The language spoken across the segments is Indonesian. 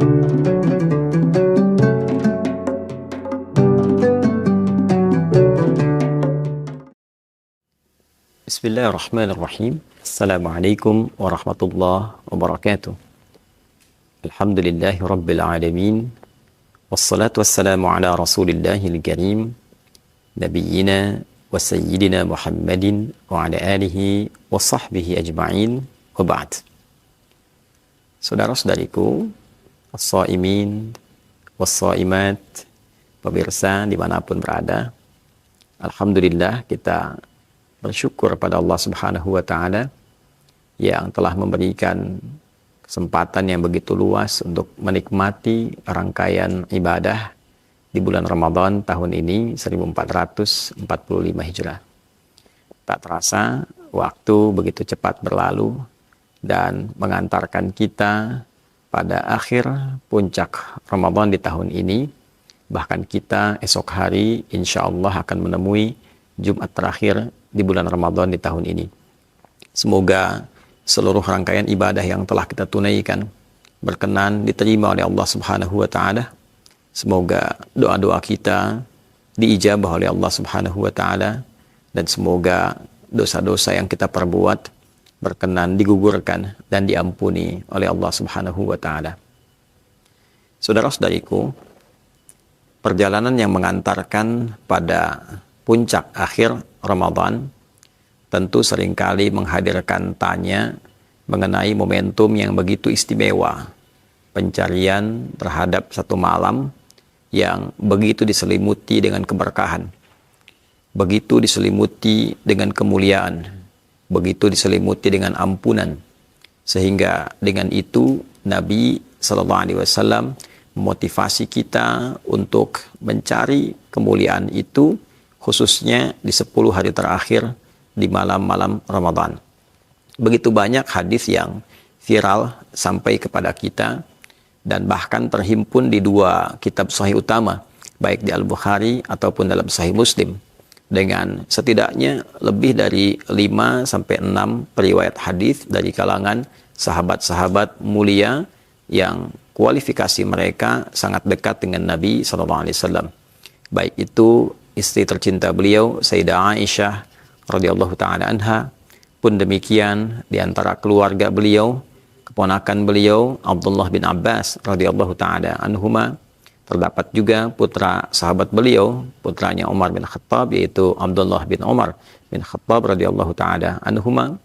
Bismillahirrahmanirrahim. Assalamualaikum warahmatullahi wabarakatuh. Alhamdulillahi rabbil alamin. Wassalatu wassalamu ala rasulillahil karim. Nabiyyina wa sayyidina Muhammadin wa ala alihi wa sahbihi ajma'in wa ba'd. Saudara-saudariku, as-shaimin was-shaimat, pemirsa dimanapun berada, alhamdulillah kita bersyukur pada Allah Subhanahu wa Ta'ala yang telah memberikan kesempatan yang begitu luas untuk menikmati rangkaian ibadah di bulan Ramadan tahun ini 1445 Hijrah. Tak terasa waktu begitu cepat berlalu dan mengantarkan kita pada akhir puncak Ramadan di tahun ini. Bahkan kita esok hari insya Allah akan menemui Jumat terakhir di bulan Ramadan di tahun ini. Semoga seluruh rangkaian ibadah yang telah kita tunaikan berkenan diterima oleh Allah Subhanahu wa Ta'ala. Semoga doa-doa kita diijabah oleh Allah Subhanahu wa Ta'ala, dan semoga dosa-dosa yang kita perbuat berkenan digugurkan dan diampuni oleh Allah Subhanahu wa Ta'ala. Saudara-saudariku, perjalanan yang mengantarkan pada puncak akhir Ramadan tentu seringkali menghadirkan tanya mengenai momentum yang begitu istimewa, pencarian terhadap satu malam yang begitu diselimuti dengan keberkahan, begitu diselimuti dengan kemuliaan, begitu diselimuti dengan ampunan, sehingga dengan itu Nabi SAW memotivasi kita untuk mencari kemuliaan itu, khususnya di 10 hari terakhir di malam-malam Ramadan. Begitu banyak hadis yang viral sampai kepada kita dan bahkan terhimpun di 2 kitab sahih utama, baik di Al-Bukhari ataupun dalam Sahih Muslim, dengan setidaknya lebih dari 5-6 periwayat hadis dari kalangan sahabat-sahabat mulia yang kualifikasi mereka sangat dekat dengan Nabi SAW. Baik itu istri tercinta beliau Sayyidah Aisyah radhiyallahu taala anha, pun demikian di antara keluarga beliau, keponakan beliau Abdullah bin Abbas radhiyallahu taala anhuma. Terdapat juga putra sahabat beliau, putranya Umar bin Khattab, yaitu Abdullah bin Umar bin Khattab radhiyallahu taala anhuma.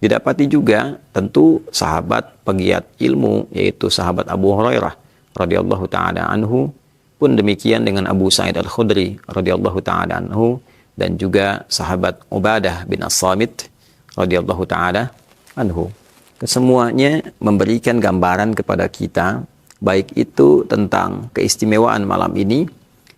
Didapati juga tentu sahabat pegiat ilmu, yaitu sahabat Abu Hurairah radhiyallahu taala anhu. Pun demikian dengan Abu Sa'id Al-Khudri radhiyallahu ta'ala anhu, dan juga sahabat Ubadah bin As-Samit radhiyallahu ta'ala anhu. Kesemuanya memberikan gambaran kepada kita, baik itu tentang keistimewaan malam ini,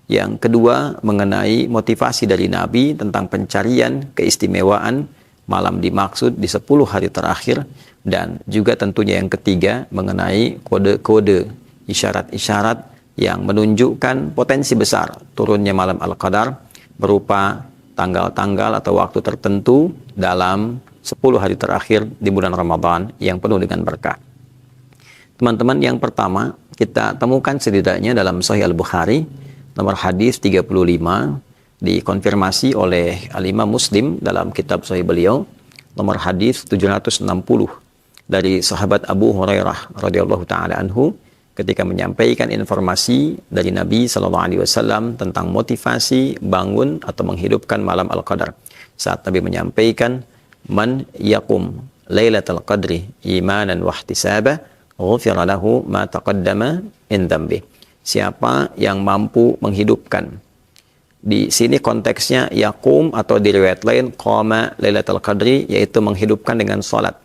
yang kedua mengenai motivasi dari Nabi tentang pencarian keistimewaan malam dimaksud di 10 hari terakhir, dan juga tentunya yang ketiga mengenai kode-kode, isyarat-isyarat yang menunjukkan potensi besar turunnya malam Al-Qadar berupa tanggal-tanggal atau waktu tertentu dalam 10 hari terakhir di bulan Ramadan yang penuh dengan berkah. Teman-teman, yang pertama kita temukan setidaknya dalam Sahih Al-Bukhari nomor hadis 35, dikonfirmasi oleh Al-Imam Muslim dalam kitab Sahih beliau nomor hadis 760 dari sahabat Abu Hurairah radhiyallahu taala anhu, ketika menyampaikan informasi dari Nabi SAW tentang motivasi bangun atau menghidupkan malam Al-Qadar. Saat Nabi menyampaikan, "Man yakum lailatul qadri imanan wa ihtisaba, ghufira lahu ma taqaddama min dhanbi." Siapa yang mampu menghidupkan. Di sini konteksnya yakum, atau di riwayat lain qama lailatul qadri, yaitu menghidupkan dengan salat.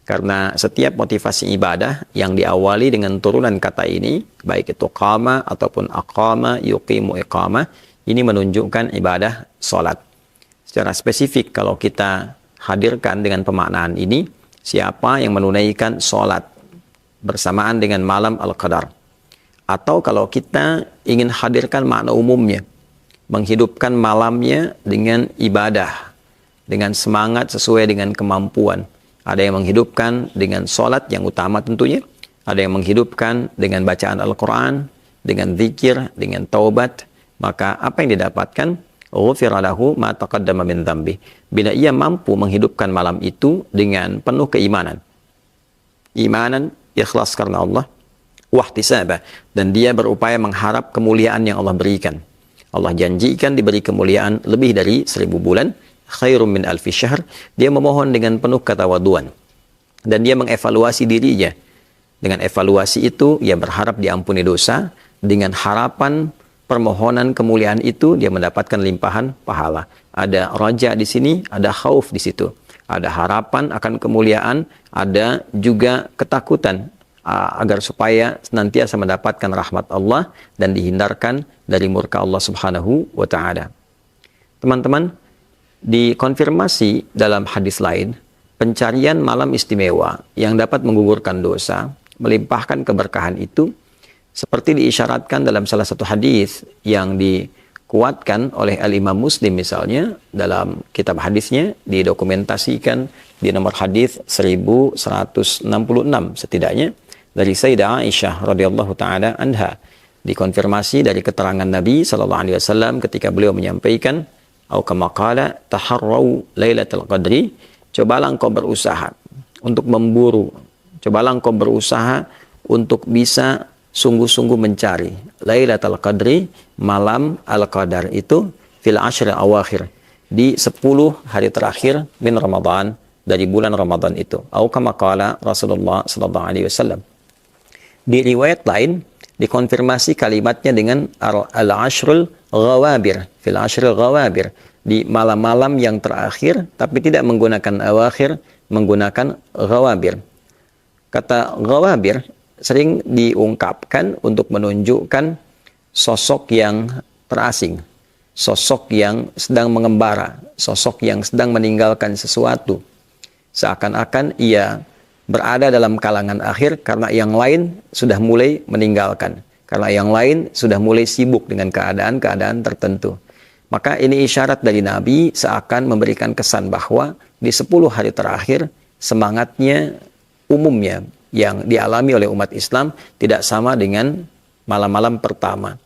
Karena setiap motivasi ibadah yang diawali dengan turunan kata ini, baik itu qama ataupun aqama, yuqimu iqamah, ini menunjukkan ibadah salat. Secara spesifik kalau kita hadirkan dengan pemaknaan ini, siapa yang menunaikan salat bersamaan dengan malam Al-Qadar. Atau kalau kita ingin hadirkan makna umumnya, menghidupkan malamnya dengan ibadah, dengan semangat sesuai dengan kemampuan. Ada yang menghidupkan dengan sholat yang utama tentunya, ada yang menghidupkan dengan bacaan Al-Quran, dengan zikir, dengan taubat, maka apa yang didapatkan? Ghufira lahu ma taqaddama min dzambi. Bila ia mampu menghidupkan malam itu dengan penuh keimanan. Imanan, ikhlas karena Allah, wahtisabah, dan dia berupaya mengharap kemuliaan yang Allah berikan. Allah janjikan diberi kemuliaan lebih dari 1000 bulan, khairum min alfi syahr. Dia memohon dengan penuh ketawaduan. Dan dia mengevaluasi dirinya. Dengan evaluasi itu, ia berharap diampuni dosa. Dengan harapan permohonan kemuliaan itu, dia mendapatkan limpahan pahala. Ada raja di sini, ada khauf di situ. Ada harapan akan kemuliaan, ada juga ketakutan agar supaya senantiasa mendapatkan rahmat Allah dan dihindarkan dari murka Allah Subhanahu wa taala. Teman-teman, dikonfirmasi dalam hadis lain, pencarian malam istimewa yang dapat menggugurkan dosa, melimpahkan keberkahan itu, seperti diisyaratkan dalam salah satu hadis yang dikuatkan oleh Al-Imam Muslim misalnya, dalam kitab hadisnya didokumentasikan di nomor hadis 1166 setidaknya, dari Sayyidah Aisyah radhiyallahu taala anha, dikonfirmasi dari keterangan Nabi sallallahu alaihi wasallam ketika beliau menyampaikan, "Au kama qala taharrau lailatul qadri," cobalah engkau berusaha untuk memburu, cobalah engkau berusaha untuk bisa sungguh-sungguh mencari Lailatul Qadri, malam Al-Qadar itu, fil ashril awakhir, di 10 hari terakhir min Ramadan, dari bulan Ramadan itu. Au kama qala Rasulullah sallallahu alaihi wasallam. Di riwayat lain dikonfirmasi kalimatnya dengan al-ashrul ghawabir, fil ashril ghawabir, di malam-malam yang terakhir, tapi tidak menggunakan awakhir, menggunakan ghawabir. Kata ghawabir sering diungkapkan untuk menunjukkan sosok yang terasing, sosok yang sedang mengembara, sosok yang sedang meninggalkan sesuatu. Seakan-akan ia berada dalam kalangan akhir karena yang lain sudah mulai meninggalkan, karena yang lain sudah mulai sibuk dengan keadaan-keadaan tertentu. Maka ini isyarat dari Nabi seakan memberikan kesan bahwa di 10 hari terakhir semangatnya umumnya yang dialami oleh umat Islam tidak sama dengan malam-malam pertama.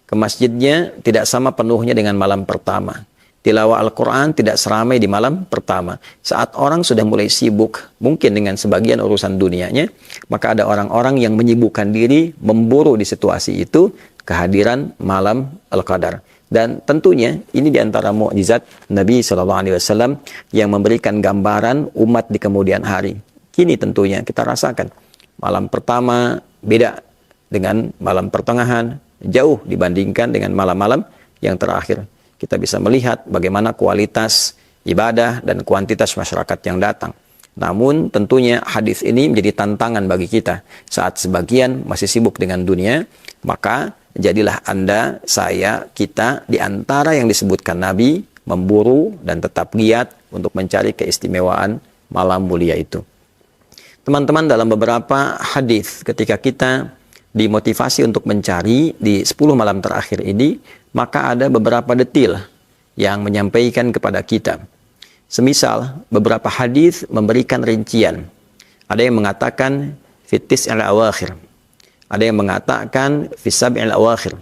Ke masjidnya tidak sama penuhnya dengan malam pertama. Tilawah Al-Quran tidak seramai di malam pertama. Saat orang sudah mulai sibuk, mungkin dengan sebagian urusan dunianya, maka ada orang-orang yang menyibukkan diri, memburu di situasi itu, kehadiran malam Al-Qadar. Dan tentunya ini diantara mukjizat Nabi SAW yang memberikan gambaran umat di kemudian hari. Kini tentunya kita rasakan. Malam pertama beda dengan malam pertengahan, jauh dibandingkan dengan malam-malam yang terakhir. Kita bisa melihat bagaimana kualitas ibadah dan kuantitas masyarakat yang datang. Namun tentunya hadis ini menjadi tantangan bagi kita. Saat sebagian masih sibuk dengan dunia, maka jadilah Anda, saya, kita di antara yang disebutkan Nabi memburu dan tetap giat untuk mencari keistimewaan malam mulia itu. Teman-teman, dalam beberapa hadis ketika kita dimotivasi untuk mencari di 10 malam terakhir ini, maka ada beberapa detail yang menyampaikan kepada kita. Semisal beberapa hadis memberikan rincian. Ada yang mengatakan fitis al-awakhir. Ada yang mengatakan fis sab'il awakhir.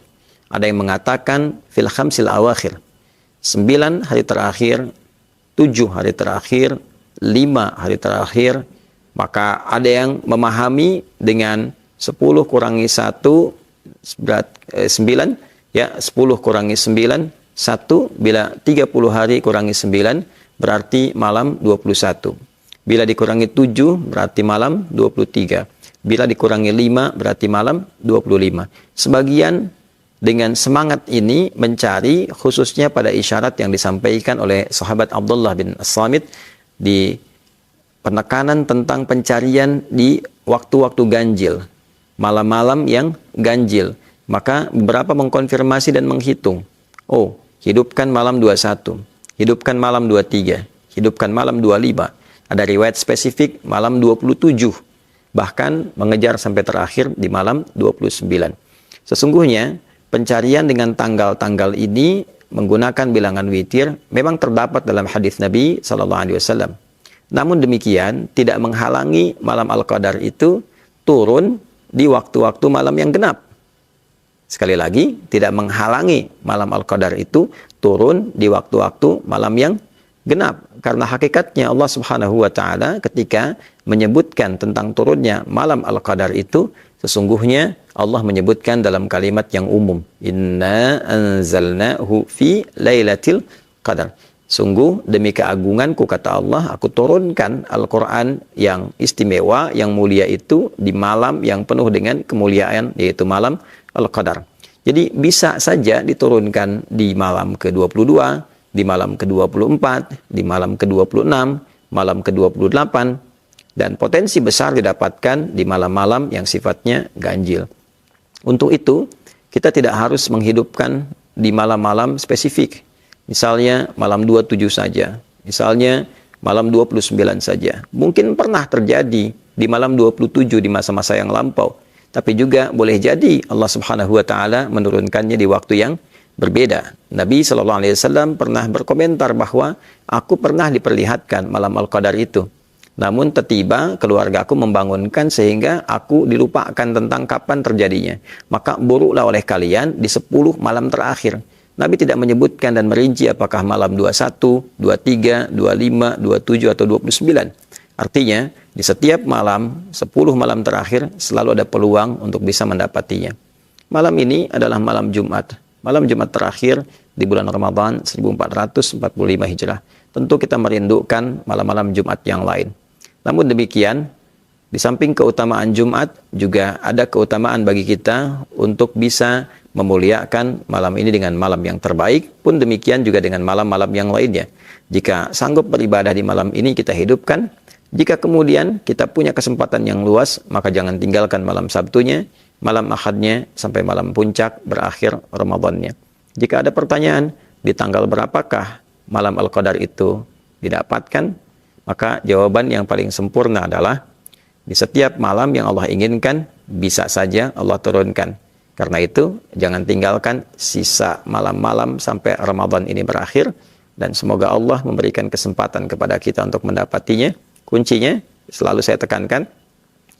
Ada yang mengatakan fil khamsil awakhir. 9 hari terakhir, 7 hari terakhir, 5 hari terakhir. Maka ada yang memahami dengan 10 kurangi 1 9, ya, 10 kurangi 9 1, bila 30 hari kurangi 9 berarti malam 21. Bila dikurangi 7 berarti malam 23. Bila dikurangi 5 berarti malam 25. Sebagian dengan semangat ini mencari, khususnya pada isyarat yang disampaikan oleh sahabat Abdullah bin As-Samit di penekanan tentang pencarian di waktu-waktu ganjil, malam-malam yang ganjil. Maka beberapa mengkonfirmasi dan menghitung. Oh, hidupkan malam 21, hidupkan malam 23, hidupkan malam 25. Ada riwayat spesifik malam 27. Bahkan mengejar sampai terakhir di malam 29. Sesungguhnya pencarian dengan tanggal-tanggal ini menggunakan bilangan witir memang terdapat dalam hadis Nabi SAW. Namun demikian tidak menghalangi malam Al-Qadar itu turun di waktu-waktu malam yang genap. Sekali lagi, tidak menghalangi malam Al-Qadar itu turun di waktu-waktu malam yang genap. Karena hakikatnya Allah Subhanahu wa Ta'ala ketika menyebutkan tentang turunnya malam Al-Qadar itu, sesungguhnya Allah menyebutkan dalam kalimat yang umum. Inna anzalnahu fi lailatul qadar. Sungguh demi keagunganku, kata Allah, aku turunkan Al-Quran yang istimewa, yang mulia itu di malam yang penuh dengan kemuliaan, yaitu malam Al-Qadar. Jadi bisa saja diturunkan di malam ke-22, di malam ke-24, di malam ke-26, malam ke-28, dan potensi besar didapatkan di malam-malam yang sifatnya ganjil. Untuk itu, kita tidak harus menghidupkan di malam-malam spesifik. Misalnya malam 27 saja, misalnya malam 29 saja. Mungkin pernah terjadi di malam 27 di masa-masa yang lampau. Tapi juga boleh jadi Allah Subhanahu wa Ta'ala menurunkannya di waktu yang berbeda. Nabi SAW pernah berkomentar bahwa aku pernah diperlihatkan malam Al-Qadar itu. Namun tiba-tiba keluarga aku membangunkan sehingga aku dilupakan tentang kapan terjadinya. Maka buruklah oleh kalian di 10 malam terakhir. Nabi tidak menyebutkan dan merinci apakah malam 21, 23, 25, 27, atau 29. Artinya, di setiap malam, 10 malam terakhir, selalu ada peluang untuk bisa mendapatinya. Malam ini adalah malam Jumat. Malam Jumat terakhir di bulan Ramadan 1445 Hijrah. Tentu kita merindukan malam-malam Jumat yang lain. Namun demikian, di samping keutamaan Jumat, juga ada keutamaan bagi kita untuk bisa memuliakan malam ini dengan malam yang terbaik, pun demikian juga dengan malam-malam yang lainnya. Jika sanggup beribadah di malam ini, kita hidupkan. Jika kemudian kita punya kesempatan yang luas, maka jangan tinggalkan malam Sabtunya, malam Ahadnya, sampai malam puncak berakhir Ramadannya. Jika ada pertanyaan, di tanggal berapakah malam Al-Qadar itu didapatkan? Maka jawaban yang paling sempurna adalah di setiap malam yang Allah inginkan, bisa saja Allah turunkan. Karena itu, jangan tinggalkan sisa malam-malam sampai Ramadan ini berakhir. Dan semoga Allah memberikan kesempatan kepada kita untuk mendapatinya. Kuncinya, selalu saya tekankan,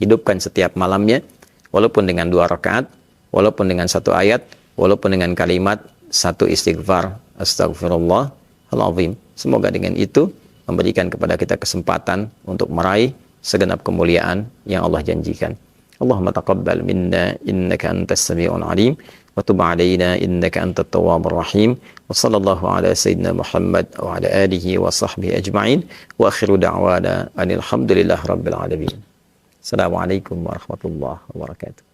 hidupkan setiap malamnya, walaupun dengan 2 rakaat, walaupun dengan 1 ayat, walaupun dengan kalimat 1 istighfar, Astaghfirullahaladzim. Semoga dengan itu memberikan kepada kita kesempatan untuk meraih segenap kemuliaan yang Allah janjikan. Allahumma taqabbal minna innaka antas sami'un alim wa tub 'alaina innaka antat tawwabur rahim wa sallallahu ala sayyidina Muhammad wa ala alihi wa sahbihi ajma'in wa akhiru da'wana alhamdulillahi rabbil alamin. Assalamualaikum warahmatullahi wabarakatuh.